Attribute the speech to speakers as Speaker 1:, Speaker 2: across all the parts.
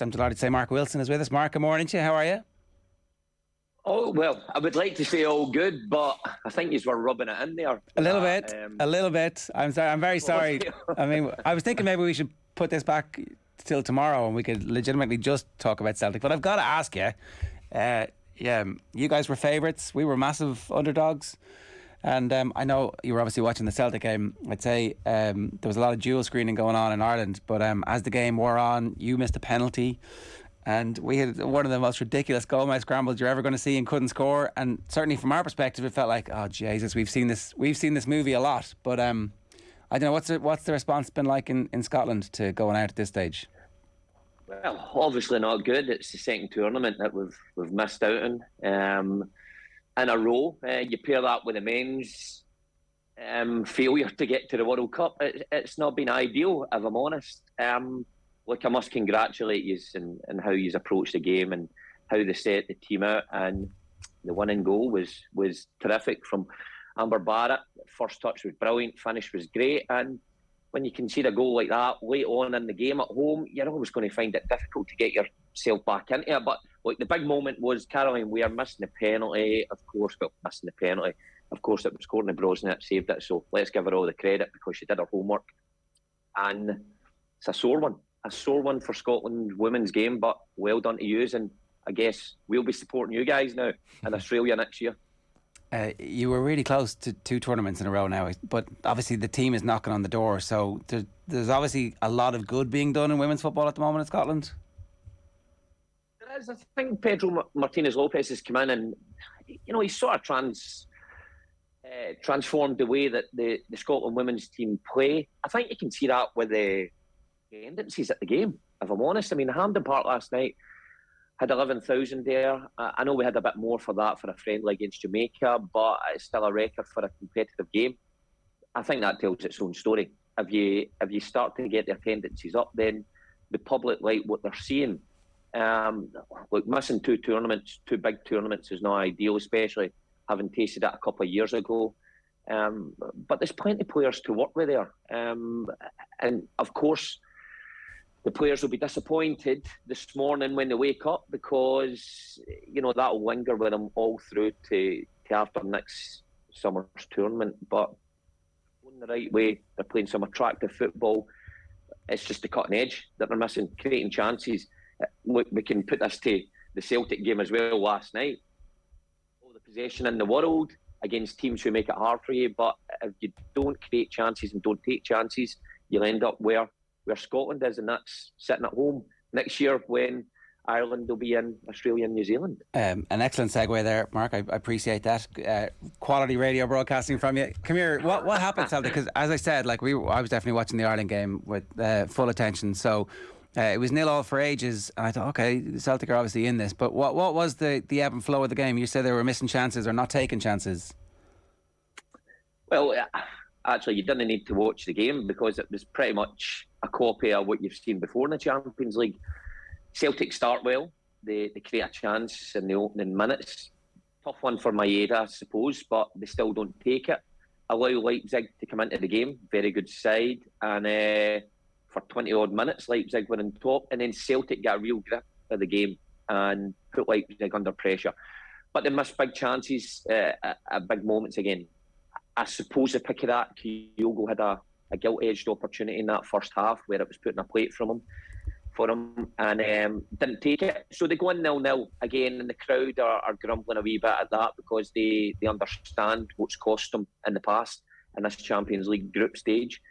Speaker 1: I'm delighted to say Mark Wilson is with us. Mark, good morning to you. How are you?
Speaker 2: Oh, well, I would like to say all good, but I think you were rubbing it in there.
Speaker 1: A little bit. I'm sorry. I'm very sorry. I mean, I was thinking maybe we should put this back till tomorrow and we could legitimately just talk about Celtic. But I've got to ask you, you guys were favourites. We were massive underdogs. And I know you were obviously watching the Celtic game. I'd say there was a lot of dual screening going on in Ireland. But as the game wore on, you missed a penalty. And we had one of the most ridiculous goal line scrambles you're ever going to see and couldn't score. And certainly from our perspective, it felt like, oh Jesus, we've seen this movie a lot. But I don't know, what's the response been like in Scotland to going out at this stage?
Speaker 2: Well, obviously not good. It's the second tournament that we've missed out on in a row. You pair that with the men's failure to get to the World Cup. It's not been ideal, if I'm honest. Look, I must congratulate you on how you approached the game and how they set the team out. And the winning goal was terrific from Amber Barrett. First touch was brilliant, finish was great. And when you concede a goal like that late on in the game at home, you're always going to find it difficult to get yourself back into it. But like, the big moment was Caroline Weir missing the penalty. Of course, it was Courtney Brosnan that saved it. So let's give her all the credit because she did her homework. And it's a sore one for Scotland women's game, but well done to you. And I guess we'll be supporting you guys now in Australia next year.
Speaker 1: You were really close to 2 tournaments in a row now, but obviously the team is knocking on the door. So there's obviously a lot of good being done in women's football at the moment in Scotland.
Speaker 2: There is. I think Pedro Martinez Lopez has come in and, he's sort of transformed the way that the Scotland women's team play. I think you can see that with the tendencies at the game, if I'm honest. I mean, Hampden Park last night had 11,000 there. I know we had a bit more for that for a friendly against Jamaica, but it's still a record for a competitive game. I think that tells its own story. If you start to get the attendances up, then the public like what they're seeing. Look, missing 2 big tournaments is not ideal, especially having tasted it a couple of years ago. But there's plenty of players to work with there. And of course, the players will be disappointed this morning when they wake up because, that'll linger with them all through to after next summer's tournament. But going the right way, they're playing some attractive football. It's just the cutting edge that they're missing, creating chances. Look, we can put this to the Celtic game as well last night. All the possession in the world against teams who make it hard for you, but if you don't create chances and don't take chances, you'll end up where Scotland is, and that's sitting at home next year when Ireland will be in Australia and New Zealand.
Speaker 1: An excellent segue there, Mark. I appreciate that. Quality radio broadcasting from you. Come here. What happened, Celtic? Because as I said, I was definitely watching the Ireland game with full attention. So it was 0-0 for ages, and I thought, okay, the Celtic are obviously in this. But what was the ebb and flow of the game? You said they were missing chances or not taking chances.
Speaker 2: Well, actually, you didn't need to watch the game because it was pretty much a copy of what you've seen before in the Champions League. Celtic start well. They create a chance in the opening minutes. Tough one for Maeda, I suppose, but they still don't take it. Allow Leipzig to come into the game. Very good side. And for 20-odd minutes, Leipzig were on top. And then Celtic got a real grip of the game and put Leipzig under pressure. But they missed big chances at big moments again. I suppose the pick of that, Kyogo had a gilt-edged opportunity in that first half where it was put in a plate for him and didn't take it. So they go in 0-0 again, and the crowd are grumbling a wee bit at that because they understand what's cost them in the past in this Champions League group stage.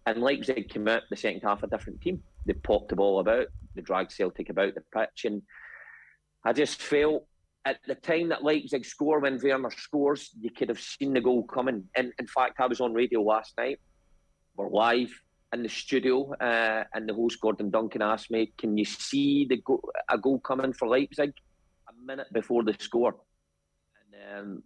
Speaker 2: And Leipzig came out the second half a different team. They popped the ball about, they dragged Celtic about the pitch, and I just felt at the time that Leipzig score, when Werner scores, you could have seen the goal coming. And in fact, I was on radio last night. We're live in the studio, and the host Gordon Duncan asked me, "Can you see a goal coming for Leipzig a minute before the score?" And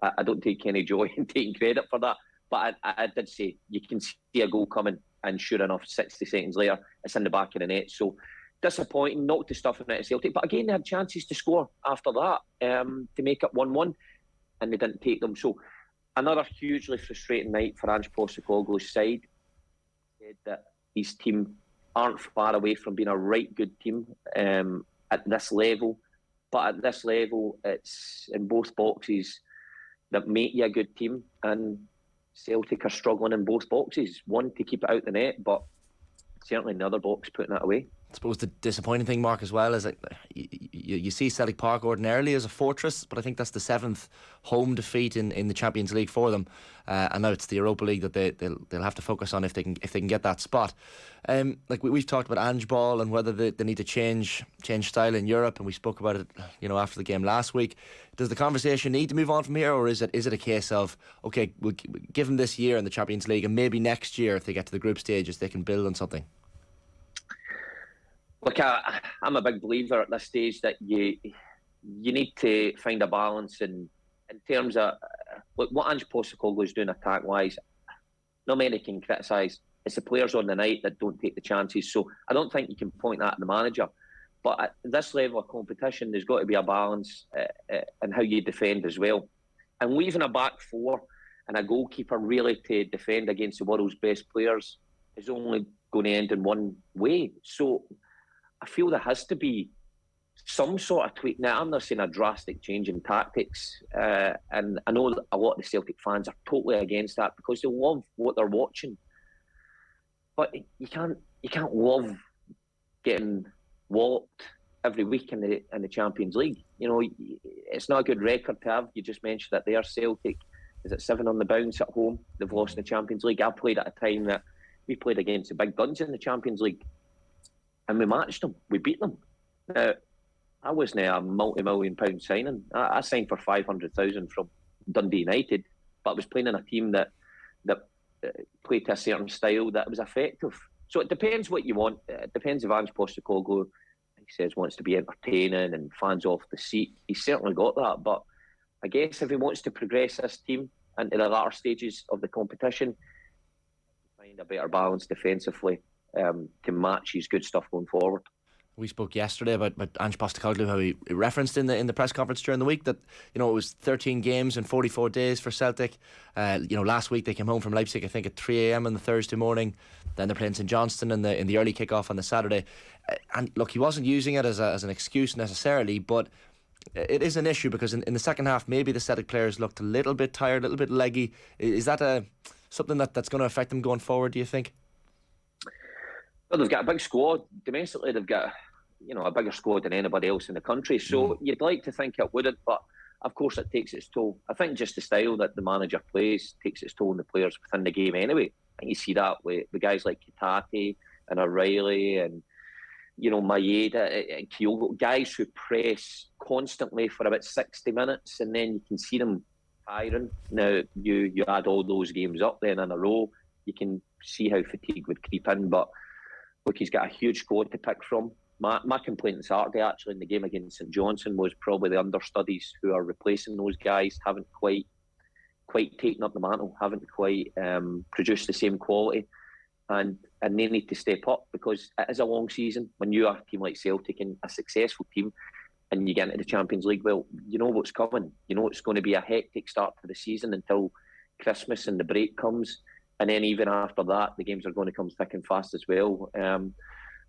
Speaker 2: I don't take any joy in taking credit for that, but I did say you can see a goal coming, and sure enough, 60 seconds later, it's in the back of the net. So disappointing, knocked the stuff out of Celtic. But again, they had chances to score after that to make it 1-1, and they didn't take them. So another hugely frustrating night for Ange Postecoglou's side. Said that his team aren't far away from being a right good team at this level. But at this level, it's in both boxes that make you a good team, and Celtic are struggling in both boxes. One, to keep it out the net, but certainly in the other box, putting it away.
Speaker 3: I suppose the disappointing thing, Mark, as well, is that you see Celtic Park ordinarily as a fortress, but I think that's the 7th home defeat in the Champions League for them, and now it's the Europa League that they'll have to focus on if they can get that spot. Like we've talked about Ange Ball and whether they need to change style in Europe, and we spoke about it, after the game last week. Does the conversation need to move on from here, or is it a case of, okay, we'll give them this year in the Champions League, and maybe next year if they get to the group stages they can build on something?
Speaker 2: Look, I'm a big believer at this stage that you need to find a balance in terms of what Ange Postecoglou is doing attack-wise. Not many can criticise. It's the players on the night that don't take the chances. So I don't think you can point that at the manager. But at this level of competition, there's got to be a balance in how you defend as well. And leaving a back four and a goalkeeper really to defend against the world's best players is only going to end in one way. So I feel there has to be some sort of tweak. Now, I'm not saying a drastic change in tactics, and I know that a lot of the Celtic fans are totally against that because they love what they're watching. But you can't love getting walloped every week in the Champions League. It's not a good record to have. You just mentioned that they are Celtic. Is it 7 on the bounce at home? They've lost in the Champions League. I played at a time that we played against the big guns in the Champions League. And we matched them. We beat them. Now, I wasn't a multi-million pound signing. I signed for 500,000 from Dundee United, but I was playing in a team that played to a certain style that was effective. So it depends what you want. It depends if Ange Postecoglou, he says, wants to be entertaining and fans off the seat. He's certainly got that. But I guess if he wants to progress this team into the latter stages of the competition, find a better balance defensively to match his good stuff going forward.
Speaker 3: We spoke yesterday about Ange Postecoglou, how he referenced in the press conference during the week that it was 13 games in 44 days for Celtic. Last week they came home from Leipzig, I think at 3 a.m. on the Thursday morning. Then they're playing St Johnstone in the early kick-off on the Saturday. And look, he wasn't using it as an excuse necessarily, but it is an issue because in the second half maybe the Celtic players looked a little bit tired, a little bit leggy. Is that something that's going to affect them going forward, do you think?
Speaker 2: Well, they've got a big squad. Domestically, they've got a bigger squad than anybody else in the country. So you'd like to think it wouldn't, but of course it takes its toll. I think just the style that the manager plays takes its toll on the players within the game anyway. And you see that with guys like Kitati and O'Reilly and Maeda and Kyogo, guys who press constantly for about 60 minutes and then you can see them firing. Now, you add all those games up then in a row, you can see how fatigue would creep in, but look, he's got a huge squad to pick from. My complaint on Saturday, actually, in the game against St Johnstone was probably the understudies who are replacing those guys haven't quite taken up the mantle, haven't quite produced the same quality, and they need to step up because it is a long season. When you are a team like Celtic and a successful team and you get into the Champions League, well, you know what's coming. You know it's going to be a hectic start to the season until Christmas and the break comes. And then even after that, the games are going to come thick and fast as well.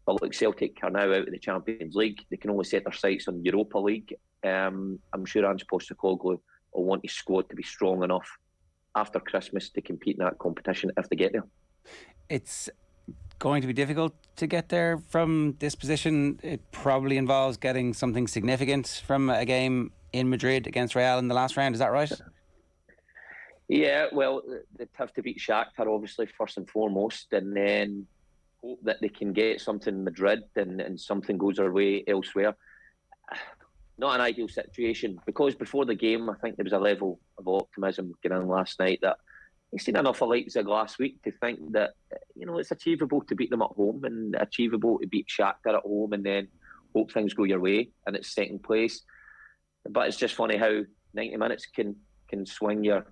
Speaker 2: But look, Celtic are now out of the Champions League. They can only set their sights on Europa League. I'm sure Ange Postecoglou will want his squad to be strong enough after Christmas to compete in that competition if they get there.
Speaker 1: It's going to be difficult to get there from this position. It probably involves getting something significant from a game in Madrid against Real in the last round. Is that right?
Speaker 2: Yeah, well, they'd have to beat Shakhtar, obviously, first and foremost, and then hope that they can get something in Madrid and something goes their way elsewhere. Not an ideal situation, because before the game, I think there was a level of optimism going on last night that you've seen enough of Leipzig last week to think that, it's achievable to beat them at home and achievable to beat Shakhtar at home and then hope things go your way and it's second place. But it's just funny how 90 minutes can swing your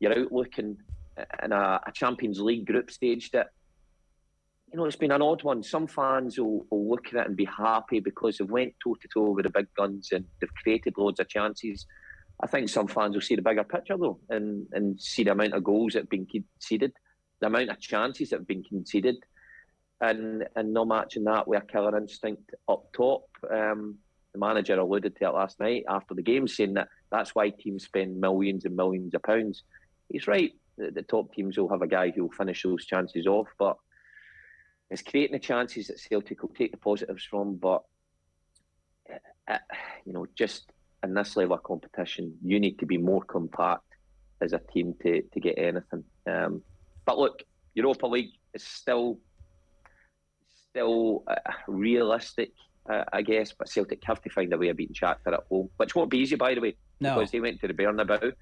Speaker 2: outlook in a Champions League group stage that, it's been an odd one. Some fans will look at it and be happy because they've went toe-to-toe with the big guns and they've created loads of chances. I think some fans will see the bigger picture, though, and see the amount of goals that have been conceded, the amount of chances that have been conceded. and not matching that with a killer instinct up top. The manager alluded to it last night after the game, saying that that's why teams spend millions and millions of pounds. He's right. The top teams will have a guy who will finish those chances off, but it's creating the chances that Celtic will take the positives from. But just in this level of competition, you need to be more compact as a team to get anything. But look, Europa League is still realistic, I guess. But Celtic have to find a way of beating Shakhtar at home, which won't be easy, by the way, because they went to the Bernabeu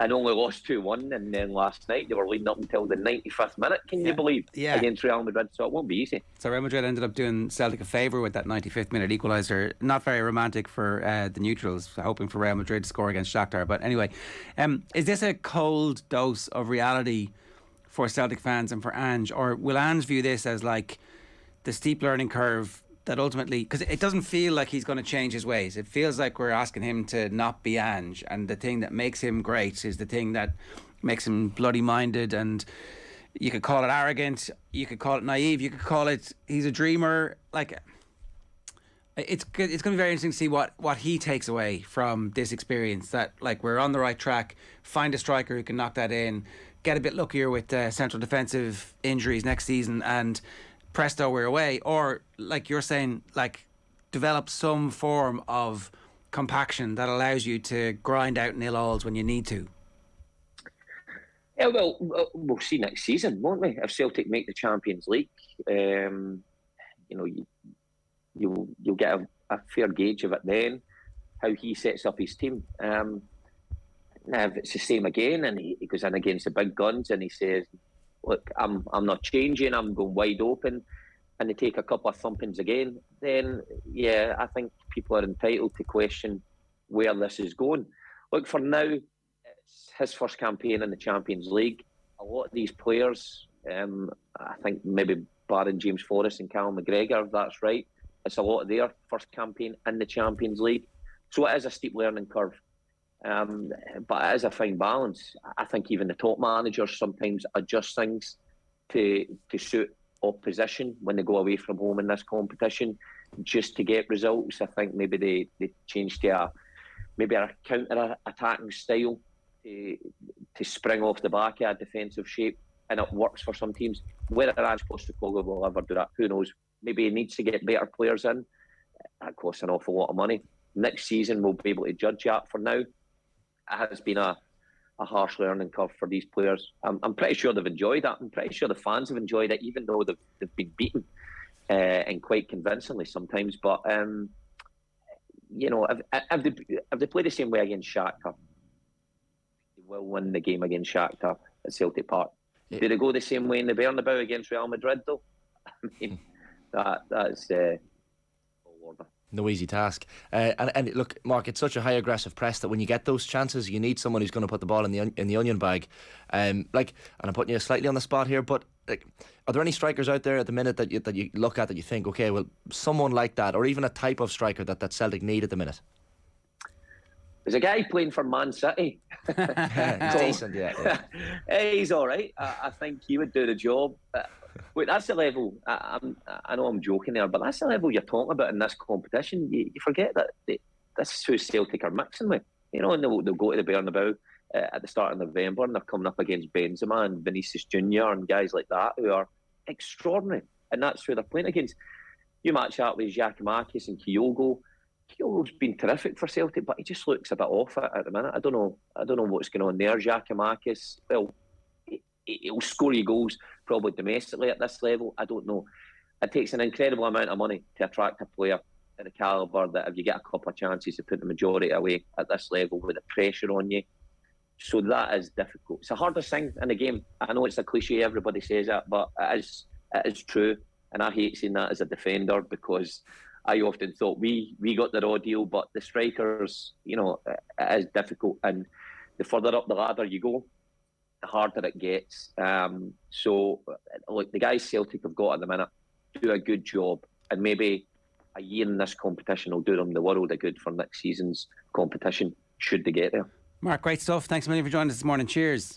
Speaker 2: and only lost 2-1, and then last night they were leading up until the 95th minute. Can you believe? Against Real Madrid, so it won't be easy.
Speaker 1: So Real Madrid ended up doing Celtic a favour with that 95th minute equaliser. Not very romantic for the neutrals, hoping for Real Madrid to score against Shakhtar. But anyway, is this a cold dose of reality for Celtic fans and for Ange, or will Ange view this as like the steep learning curve that ultimately, because it doesn't feel like he's going to change his ways. It feels like we're asking him to not be Ange, and the thing that makes him great is the thing that makes him bloody minded, and you could call it arrogant, you could call it naive, you could call it he's a dreamer. Like, it's going to be very interesting to see what he takes away from this experience, that like we're on the right track, find a striker who can knock that in, get a bit luckier with central defensive injuries next season, and presto, we're away. Or like you're saying, like develop some form of compaction that allows you to grind out nil-alls when you need to.
Speaker 2: Yeah, well, we'll see next season, won't we? If Celtic make the Champions League, you'll get a fair gauge of it then, how he sets up his team. Now, if it's the same again, and he goes in against the big guns and he says, look, I'm not changing, I'm going wide open, and they take a couple of thumpings again, then, yeah, I think people are entitled to question where this is going. Look, for now, it's his first campaign in the Champions League. A lot of these players, I think maybe barring James Forrest and Callum McGregor, if that's right, it's a lot of their first campaign in the Champions League. So it is a steep learning curve. But it is a fine balance. I think even the top managers sometimes adjust things to suit opposition when they go away from home in this competition, just to get results. I think maybe they changed to a counter-attacking style to spring off the back of a defensive shape, and it works for some teams. Whether Ange Postecoglou will ever do that, who knows? Maybe he needs to get better players in. That costs an awful lot of money. Next season we'll be able to judge that. For now, it has been a harsh learning curve for these players. I'm pretty sure they've enjoyed that. I'm pretty sure the fans have enjoyed it, even though they've been beaten and quite convincingly sometimes. But if they play the same way against Shakhtar, they will win the game against Shakhtar at Celtic Park. Yeah. Do they go the same way in the Bernabeu against Real Madrid, though? I mean, that's all order.
Speaker 3: No easy task. And look, Mark, it's such a high aggressive press that when you get those chances, you need someone who's going to put the ball in the onion bag. And I'm putting you slightly on the spot here, but are there any strikers out there at the minute that you look at that you think, okay, well, someone like that, or even a type of striker that Celtic need at the minute?
Speaker 2: There's a guy playing for Man City.
Speaker 3: He's decent, yeah.
Speaker 2: He's all right. I think he would do the job. Wait, that's the level. I know I'm joking there, but that's the level you're talking about in this competition. You forget that this is who Celtic are mixing with. You know, and they'll go to the Bernabeu at the start of November, and they're coming up against Benzema and Vinicius Junior and guys like that who are extraordinary, and that's who they're playing against. You match that with Giacomakis and Kyogo. Kyogo's been terrific for Celtic, but he just looks a bit off at the minute. I don't know what's going on there. Giacomakis, well, he'll score you goals probably domestically at this level. I don't know. It takes an incredible amount of money to attract a player at the calibre that if you get a couple of chances to put the majority away at this level with the pressure on you. So that is difficult. It's the hardest thing in the game. I know it's a cliche, everybody says that, but it is true. And I hate saying that as a defender, because I often thought we got the raw deal, but the strikers, it is difficult. And the further up the ladder you go, the harder it gets. So, look, the guys Celtic have got at the minute do a good job, and maybe a year in this competition will do them the world of good for next season's competition, should they get there.
Speaker 1: Mark, great stuff. Thanks a million for joining us this morning. Cheers.